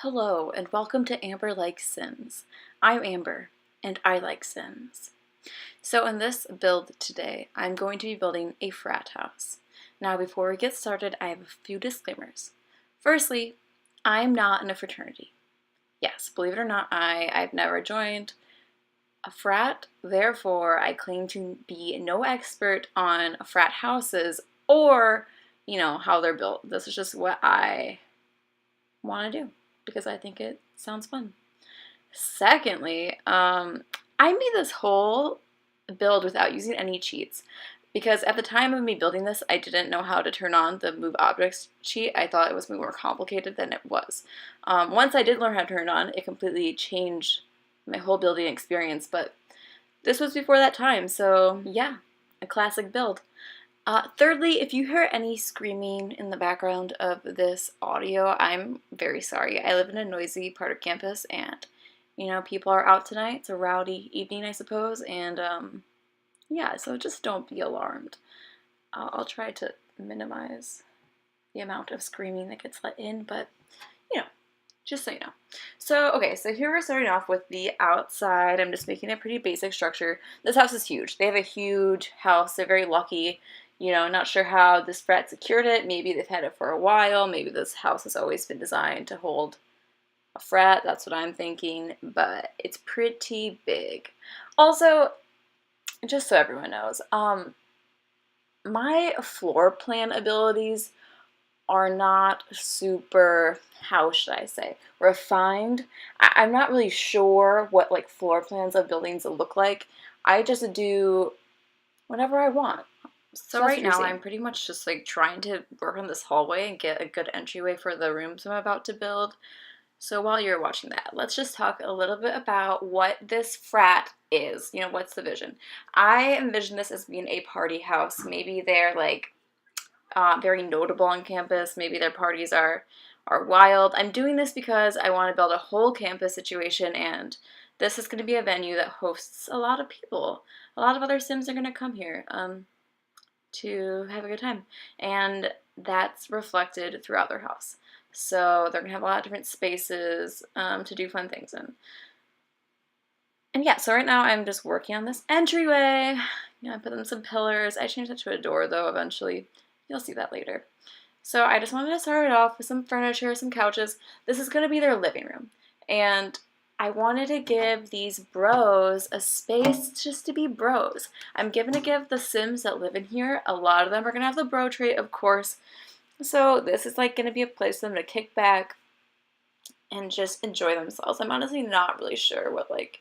Hello, and welcome to Amber Likes Sims. I'm Amber, and I like Sims. So in this build today, I'm going to be building a frat house. Now before we get started, I have a few disclaimers. Firstly, I'm not in a fraternity. Yes, believe it or not, I've never joined a frat, therefore I claim to be no expert on frat houses or, how they're built. This is just what I want to do because I think it sounds fun. Secondly, I made this whole build without using any cheats because at the time of me building this, I didn't know how to turn on the move objects cheat. I thought it was more complicated than it was. Once I did learn how to turn it on, it completely changed my whole building experience, but this was before that time, so yeah, a classic build. Thirdly, if you hear any screaming in the background of this audio, I'm very sorry. I live in a noisy part of campus and, people are out tonight. It's a rowdy evening, I suppose, and yeah, so just don't be alarmed. I'll try to minimize the amount of screaming that gets let in, but, just so you know. So, okay, so here we're starting off with the outside. I'm just making a pretty basic structure. This house is huge. They have a huge house. They're very lucky. Not sure how this frat secured it. Maybe they've had it for a while. Maybe this house has always been designed to hold a frat. That's what I'm thinking, but it's pretty big. Also, just so everyone knows, my floor plan abilities are not super, how should I say, refined. I'm not really sure what like floor plans of buildings look like. I just do whatever I want. So right now I'm pretty much just like trying to work on this hallway and get a good entryway for the rooms I'm about to build. So while you're watching that, let's just talk a little bit about what this frat is. What's the vision? I envision this as being a party house. Maybe they're like very notable on campus. Maybe their parties are wild. I'm doing this because I want to build a whole campus situation, and this is going to be a venue that hosts a lot of people. A lot of other Sims are going to come here to have a good time, and that's reflected throughout their house. So they're going to have a lot of different spaces to do fun things in. And yeah, so right now I'm just working on this entryway. I put in some pillars. I changed that to a door though eventually. You'll see that later. So I just wanted to start it off with some furniture, some couches. This is going to be their living room. And I wanted to give these bros a space just to be bros. I'm going to give the Sims that live in here, a lot of them are going to have the bro trait, of course. So this is like going to be a place for them to kick back and just enjoy themselves. I'm honestly not really sure what like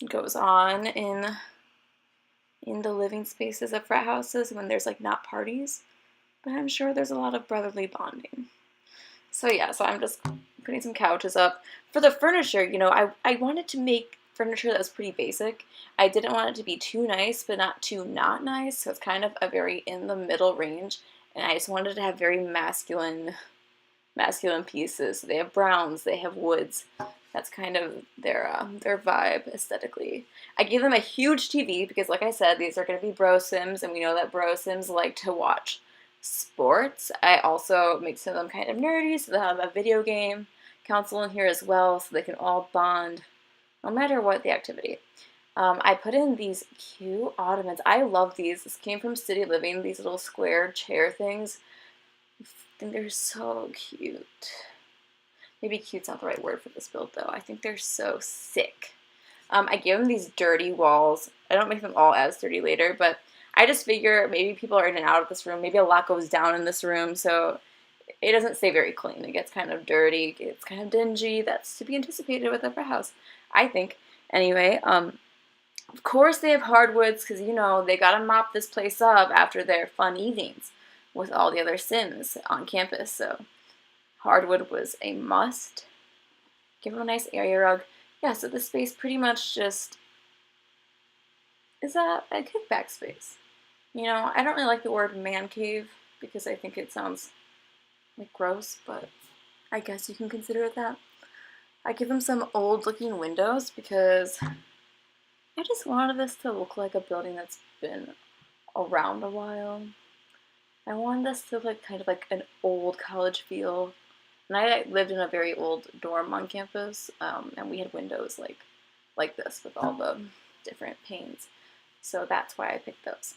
goes on in the living spaces of frat houses when there's like not parties. But I'm sure there's a lot of brotherly bonding. So yeah, so I'm just putting some couches up. For the furniture, I wanted to make furniture that was pretty basic. I didn't want it to be too nice, but not too not nice. So it's kind of a very in the middle range. And I just wanted to have very masculine pieces. So they have browns, they have woods. That's kind of their vibe aesthetically. I gave them a huge TV because, like I said, these are going to be bro Sims, and we know that bro Sims like to watch sports. I also make some of them kind of nerdy, so they'll have a video game console in here as well, so they can all bond no matter what the activity. I put in these cute ottomans. I love these. This came from City Living, these little square chair things. I think they're so cute. Maybe cute's not the right word for this build, though. I think they're so sick. I give them these dirty walls. I don't make them all as dirty later, but I just figure maybe people are in and out of this room. Maybe a lot goes down in this room, so it doesn't stay very clean. It gets kind of dirty. It gets kind of dingy. That's to be anticipated with a frat house, I think. Anyway, of course they have hardwoods because, they got to mop this place up after their fun evenings with all the other Sims on campus, so hardwood was a must. Give them a nice area rug. Yeah, so this space pretty much just is a kickback space. I don't really like the word man cave because I think it sounds like gross, but I guess you can consider it that. I give them some old looking windows because I just wanted this to look like a building that's been around a while. I wanted this to look like kind of like an old college feel. And I lived in a very old dorm on campus, and we had windows like this with all the different panes. So that's why I picked those.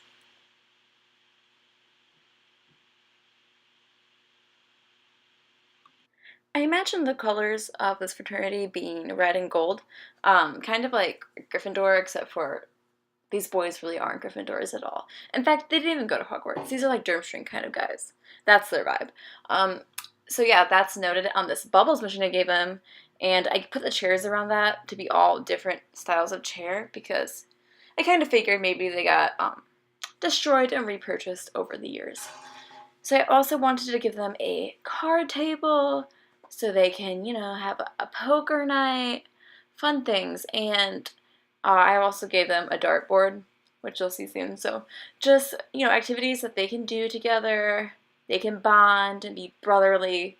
I imagine the colors of this fraternity being red and gold, kind of like Gryffindor, except for these boys really aren't Gryffindors at all. In fact, they didn't even go to Hogwarts. These are like Durmstrang kind of guys. That's their vibe. Um, so yeah, that's noted on this bubbles machine I gave them, and I put the chairs around that to be all different styles of chair because I kind of figured maybe they got destroyed and repurchased over the years. So I also wanted to give them a card table so they can, have a poker night, fun things. And I also gave them a dartboard, which you'll see soon. So just, activities that they can do together. They can bond and be brotherly.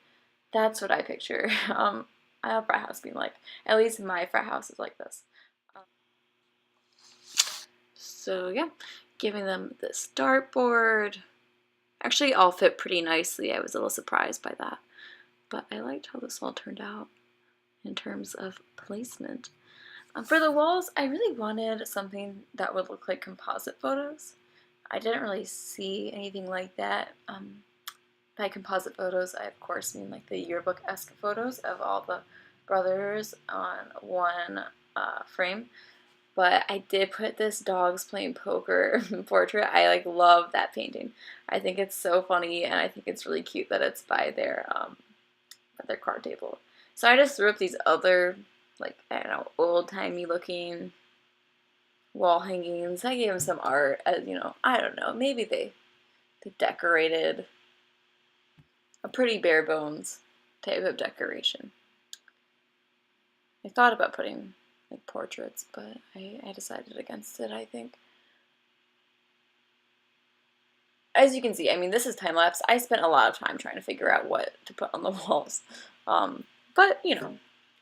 That's what I picture. I have frat house being like. At least my frat house is like this. So yeah, giving them this dartboard. Actually, all fit pretty nicely. I was a little surprised by that. But I liked how this all turned out in terms of placement. For the walls, I really wanted something that would look like composite photos. I didn't really see anything like that. By composite photos, I of course mean like the yearbook-esque photos of all the brothers on one frame. But I did put this dogs playing poker portrait. I love that painting. I think it's so funny, and I think it's really cute that it's by their card table. So I just threw up these other, I don't know, old-timey looking wall hangings. I gave them some art, I don't know, maybe they decorated a pretty bare bones type of decoration. I thought about putting portraits, but I decided against it, I think. As you can see, I mean, this is time-lapse. I spent a lot of time trying to figure out what to put on the walls. But,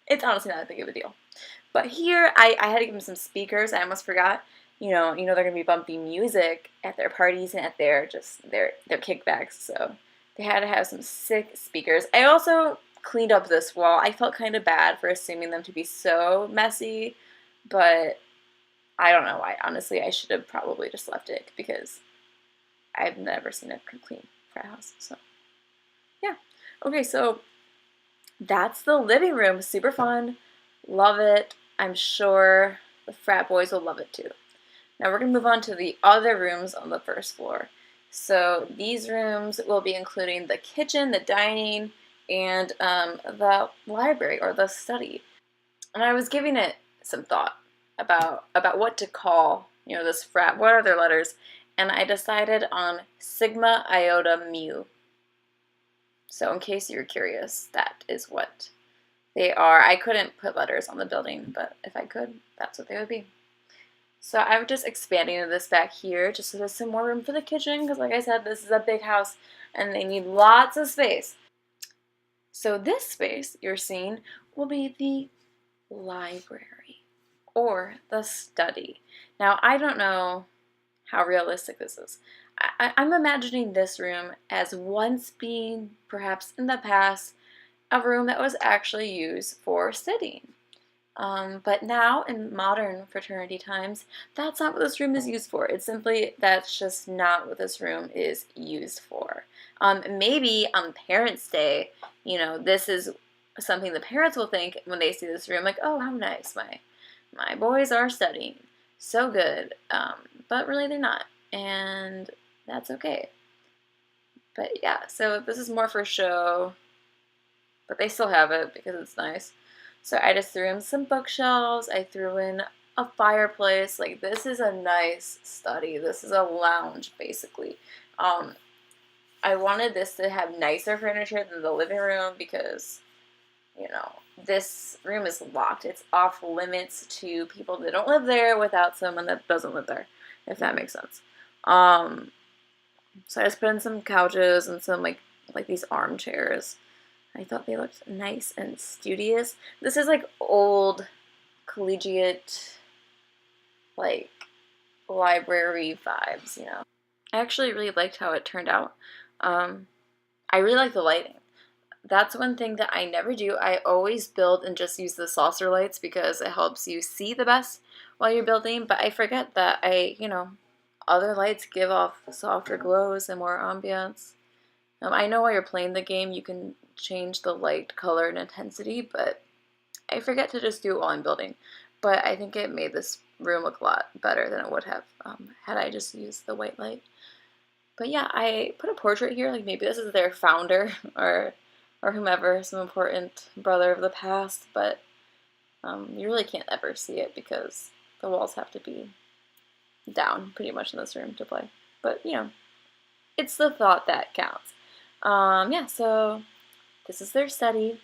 it's honestly not that big of a deal. But here, I had to give them some speakers. I almost forgot. They're going to be bumping music at their parties and at their kickbacks. So they had to have some sick speakers. I also cleaned up this wall. I felt kind of bad for assuming them to be so messy, but I don't know why. Honestly, I should have probably just left it because I've never seen a clean frat house. So yeah. Okay, so that's the living room. Super fun. Love it. I'm sure the frat boys will love it too. Now we're going to move on to the other rooms on the first floor. So these rooms will be including the kitchen, the dining, and the library or the study. And I was giving it some thought about what to call, this frat. What are their letters? And I decided on Sigma Iota Mu. So in case you're curious, that is what they are. I couldn't put letters on the building, but if I could, that's what they would be. So I'm just expanding this back here just so there's some more room for the kitchen because like I said, this is a big house and they need lots of space. So this space you're seeing will be the library or the study. Now I don't know how realistic this is. I'm imagining this room as once being, perhaps in the past, a room that was actually used for studying. But now, in modern fraternity times, that's not what this room is used for. It's simply, that's just not what this room is used for. Maybe on Parents' Day, this is something the parents will think when they see this room, like, oh, how nice, my boys are studying. So good. But really they're not. And that's okay. But yeah, so this is more for show, but they still have it because it's nice. So I just threw in some bookshelves. I threw in a fireplace. Like, this is a nice study. This is a lounge, basically. I wanted this to have nicer furniture than the living room because, this room is locked. It's off limits to people that don't live there without someone that doesn't live there, if that makes sense. So I just put in some couches and some like these armchairs. I thought they looked nice and studious. This is like old collegiate library vibes, I actually really liked how it turned out. I really like the lighting. That's one thing that I never do. I always build and just use the saucer lights because it helps you see the best while you're building, but I forget that other lights give off softer glows and more ambiance. I know while you're playing the game you can change the light color and intensity, but I forget to just do it while I'm building. But I think it made this room look a lot better than it would have had I just used the white light. But yeah, I put a portrait here, like maybe this is their founder or whomever, some important brother of the past, but you really can't ever see it because the walls have to be down pretty much in this room to play. But it's the thought that counts. Yeah, so this is their study.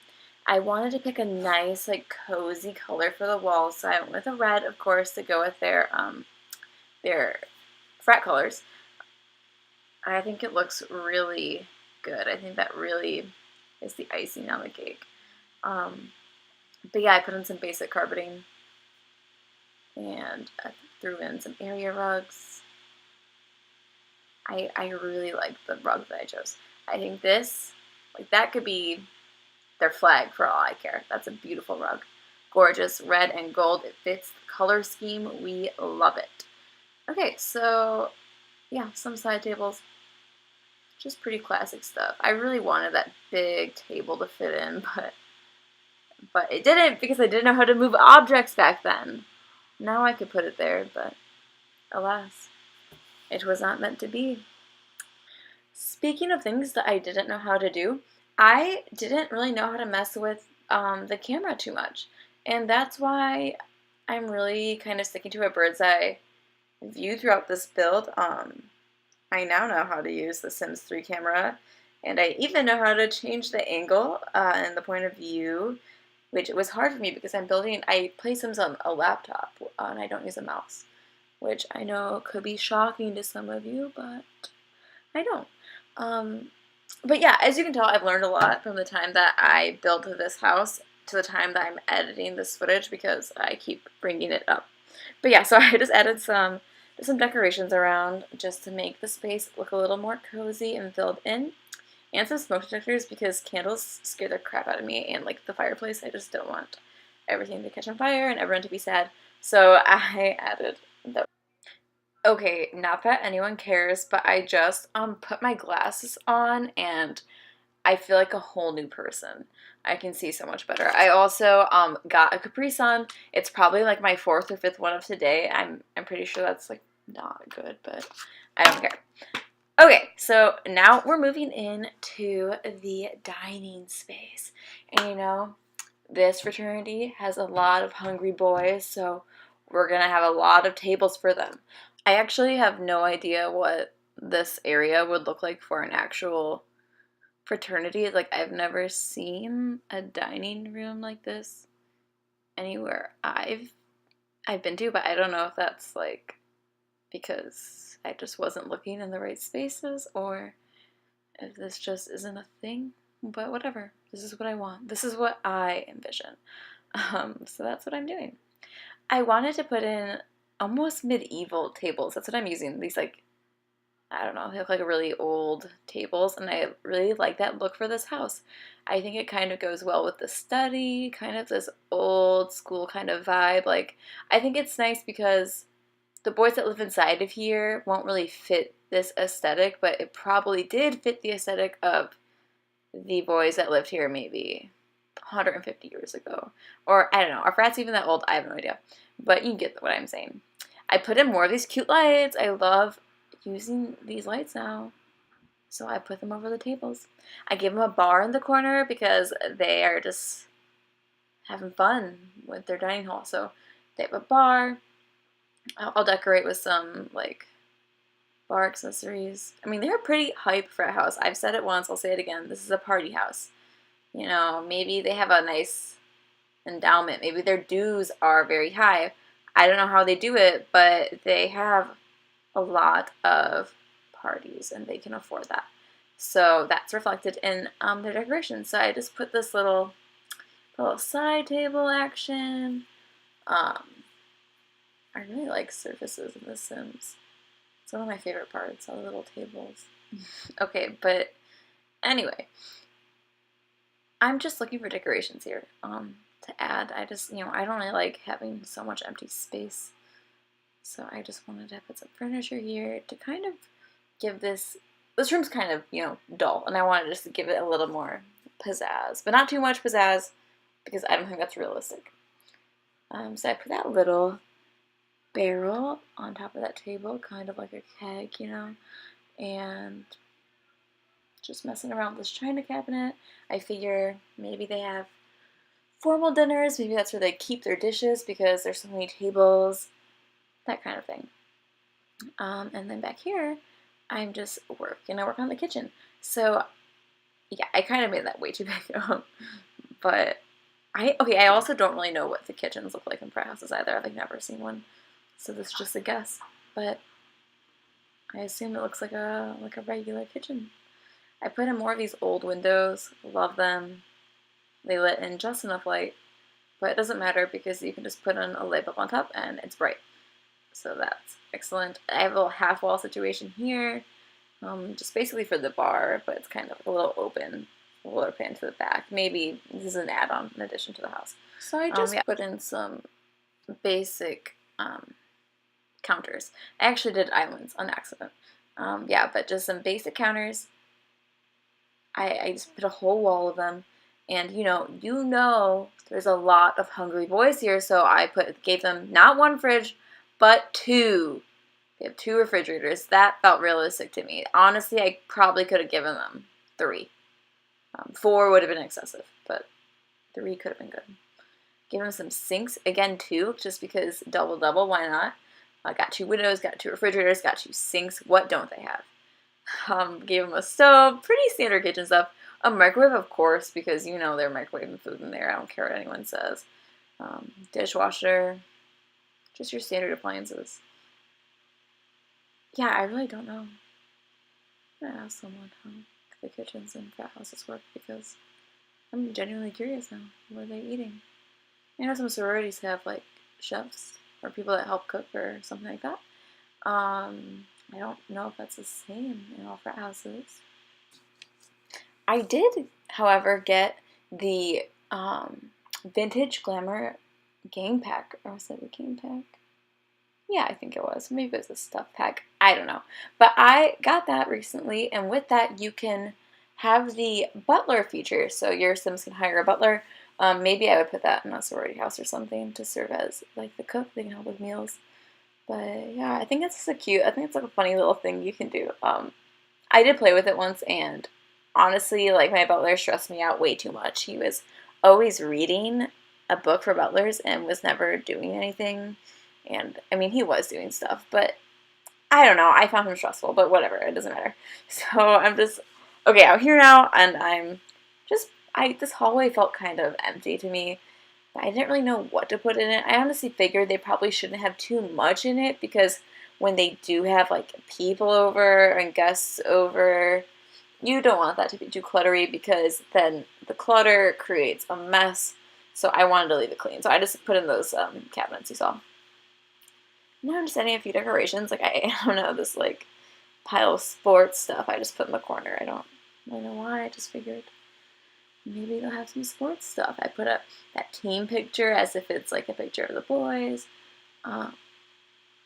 I wanted to pick a nice, like, cozy color for the walls, so I went with a red, of course, to go with their frat colors. I think it looks really good. I think that really is the icing on the cake. But yeah, I put in some basic carpeting and I threw in some area rugs. I really like the rug that I chose. I think this, like, that could be their flag for all I care. That's a beautiful rug. Gorgeous, red and gold. It fits the color scheme. We love it. Okay, so yeah, some side tables. Just pretty classic stuff. I really wanted that big table to fit in, but it didn't because I didn't know how to move objects back then. Now I could put it there, but alas, it was not meant to be. Speaking of things that I didn't know how to do, I didn't really know how to mess with the camera too much. And that's why I'm really kind of sticking to a bird's eye view throughout this build. I now know how to use the Sims 3 camera, and I even know how to change the angle and the point of view, which it was hard for me because I play Sims on a laptop and I don't use a mouse, which I know could be shocking to some of you, but I don't. But yeah, as you can tell, I've learned a lot from the time that I built this house to the time that I'm editing this footage because I keep bringing it up. But yeah, so I just added some decorations around just to make the space look a little more cozy and filled in. And some smoke detectors because candles scare the crap out of me, and like the fireplace, I just don't want everything to catch on fire and everyone to be sad. So I added those. Okay, not that anyone cares, but I just put my glasses on and I feel like a whole new person. I can see so much better. I also got a Capri Sun. It's probably like my fourth or fifth one of today. I'm pretty sure that's like not good, but I don't care. Okay, so now we're moving in to the dining space. And this fraternity has a lot of hungry boys, so we're gonna have a lot of tables for them. I actually have no idea what this area would look like for an actual fraternity. Like, I've never seen a dining room like this anywhere I've been to, but I don't know if that's like because I just wasn't looking in the right spaces or if this just isn't a thing. But whatever. This is what I want. This is what I envision. So that's what I'm doing. I wanted to put in almost medieval tables. That's what I'm using. These, like, I don't know, they look like really old tables, and I really like that look for this house. I think it kind of goes well with the study, kind of this old school kind of vibe. Like, I think it's nice because the boys that live inside of here won't really fit this aesthetic, but it probably did fit the aesthetic of the boys that lived here maybe 150 years ago. Or, I don't know, are frats even that old? I have no idea. But you get what I'm saying. I put in more of these cute lights. I love using these lights now. So I put them over the tables. I give them a bar in the corner because they are just having fun with their dining hall. So they have a bar. I'll decorate with some, like, bar accessories. I mean, they're a pretty hype frat house. I've said it once, I'll say it again. This is a party house. Maybe they have a nice endowment. Maybe their dues are very high. I don't know how they do it, but they have a lot of parties and they can afford that. So that's reflected in their decorations. So I just put this little side table action. I really like surfaces in The Sims. It's one of my favorite parts, all the little tables. Okay, but anyway, I'm just looking for decorations here to add. I just, I don't really like having so much empty space. So I just wanted to put some furniture here to kind of give this room's kind of, dull, and I wanted just to give it a little more pizzazz, but not too much pizzazz because I don't think that's realistic. So I put that little barrel on top of that table, kind of like a keg, and just messing around with this china cabinet. I figure maybe they have formal dinners, maybe that's where they keep their dishes because there's so many tables, that kind of thing. And then back here, I'm just working. I work on the kitchen. So yeah, I kind of made that way too big. But I also don't really know what the kitchens look like in frat houses either. I've never seen one, so this is just a guess. But I assume it looks like a regular kitchen. I put in more of these old windows. Love them. They let in just enough light, but it doesn't matter because you can just put in a light bulb on top and it's bright. So that's excellent. I have a little half wall situation here, just basically for the bar, but it's kind of a little open floor plan to the back. Maybe this is an add-on in addition to the house. So I just put in some basic counters. I actually did islands on accident. But just some basic counters. I just put a whole wall of them. And there's a lot of hungry boys here, so I gave them not one fridge, but two. They have 2 refrigerators. That felt realistic to me. Honestly, I probably could have given them 3. 4 would have been excessive, but 3 could have been good. Give them some sinks, again 2, just because double, why not? I got 2 windows, got 2 refrigerators, got 2 sinks. What don't they have? Gave them a stove, pretty standard kitchen stuff. A microwave, of course, because they're microwaving food in there. I don't care what anyone says. Dishwasher, just your standard appliances. Yeah, I really don't know. I'm gonna ask someone how the kitchens and frat houses work because I'm genuinely curious now. What are they eating? I know some sororities have like chefs or people that help cook or something like that. I don't know if that's the same in all frat houses. I did, however, get the Vintage Glamour game pack. Or was it a game pack? Yeah, I think it was. Maybe it was a stuff pack. I don't know. But I got that recently, and with that you can have the butler feature. So your Sims can hire a butler. Maybe I would put that in a sorority house or something to serve as like the cook. They can help with meals. But yeah, I think it's so cute. I think it's like a funny little thing you can do. I did play with it once, and honestly, like my butler stressed me out way too much. He was always reading a book for butlers and was never doing anything. And I mean, he was doing stuff, but I don't know. I found him stressful, but whatever. It doesn't matter. So I'm just out here now, and I'm just this hallway felt kind of empty to me. I didn't really know what to put in it. I honestly figured they probably shouldn't have too much in it because when they do have like people over and guests over, you don't want that to be too cluttery because then the clutter creates a mess. So I wanted to leave it clean. So I just put in those cabinets you saw. Now I'm just adding a few decorations. Like I don't know, this like pile of sports stuff I just put in the corner. I don't really know why. I just figured maybe they'll have some sports stuff. I put up that team picture as if it's like a picture of the boys.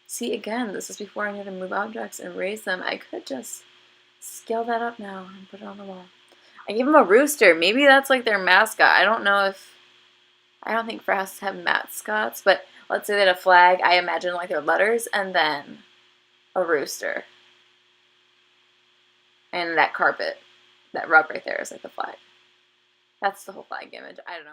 See, again, this is before I knew to move objects and raise them. I could just scale that up now and put it on the wall. I gave them a rooster. Maybe that's like their mascot. I don't think frat houses have mascots, but let's say they had a flag. I imagine like their letters and then a rooster. And that carpet, that rug right there is like the flag. That's the whole flag image. I don't know.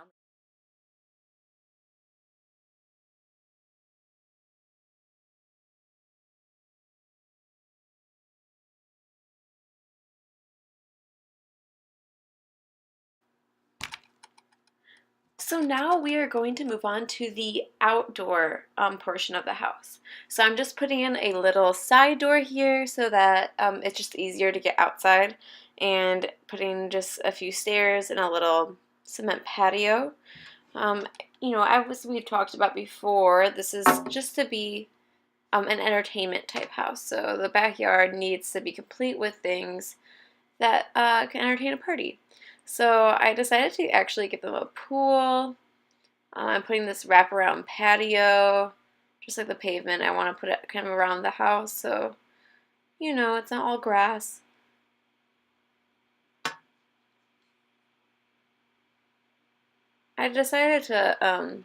So now we are going to move on to the outdoor portion of the house. So I'm just putting in a little side door here so that it's just easier to get outside, and putting just a few stairs and a little cement patio. As we talked about before, this is just to be an entertainment type house. So the backyard needs to be complete with things that can entertain a party. So I decided to actually give them a pool. I'm putting this wraparound patio, just like the pavement. I want to put it kind of around the house, so you know it's not all grass. I decided to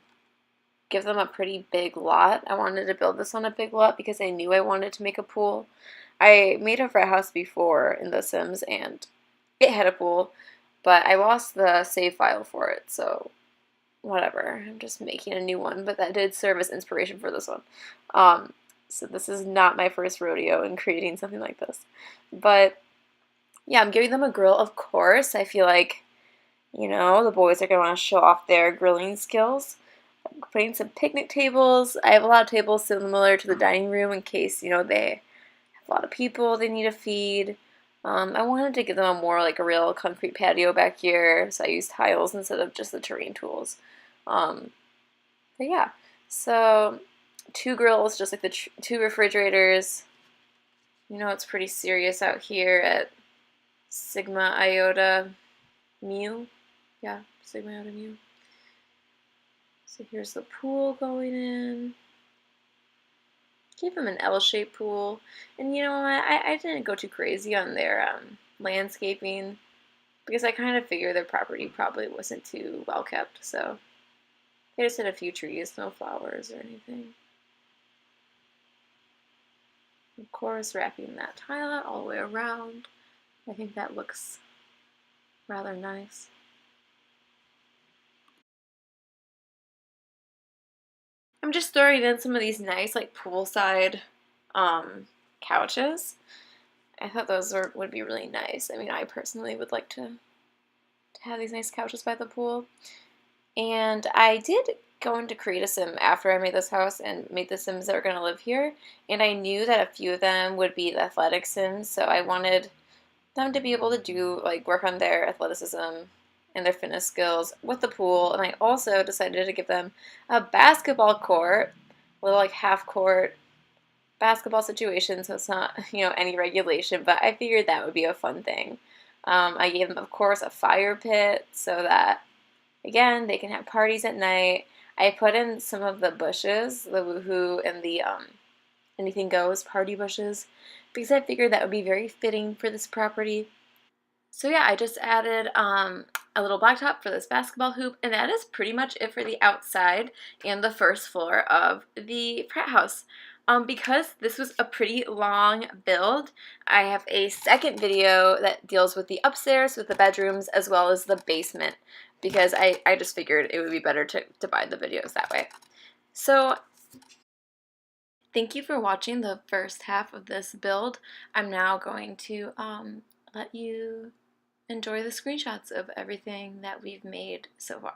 give them a pretty big lot. I wanted to build this on a big lot because I knew I wanted to make a pool. I made a frat house before in The Sims and it had a pool, but I lost the save file for it, so whatever. I'm just making a new one, but that did serve as inspiration for this one. Um, so this is not my first rodeo in creating something like this. But yeah, I'm giving them a grill, of course. I feel like, you know, the boys are going to want to show off their grilling skills. I'm putting some picnic tables. I have a lot of tables similar to the dining room in case, you know, they have a lot of people they need to feed. I wanted to give them a more like a real concrete patio back here, so I used tiles instead of just the terrain tools. Um, but yeah, so 2 grills, just like the 2 refrigerators. You know, it's pretty serious out here at Sigma Iota Mu. Yeah, Sigma Iota Mu. So here's the pool going in. Gave them an L-shaped pool. And you know what? I didn't go too crazy on their landscaping because I kind of figured their property probably wasn't too well kept. So they just had a few trees, no flowers or anything. Of course, wrapping that tile out all the way around. I think that looks rather nice. I'm just throwing in some of these nice like poolside couches. I thought those would be really nice. I mean, I personally would like to have these nice couches by the pool. And I did go into create a sim after I made this house and made the sims that are going to live here. And I knew that a few of them would be the athletic sims, so I wanted them to be able to do like work on their athleticism and their fitness skills with the pool. And I also decided to give them a basketball court, a little like half court basketball situation, so it's not, you know, any regulation, but I figured that would be a fun thing. I gave them, of course, a fire pit so that, again, they can have parties at night. I put in some of the bushes, the woohoo and the anything goes party bushes, because I figured that would be very fitting for this property. So yeah, I just added a little blacktop for this basketball hoop, and that is pretty much it for the outside and the first floor of the frat house. Because this was a pretty long build, I have a second video that deals with the upstairs, with the bedrooms, as well as the basement, because I just figured it would be better to divide the videos that way. So thank you for watching the first half of this build. I'm now going to let you enjoy the screenshots of everything that we've made so far.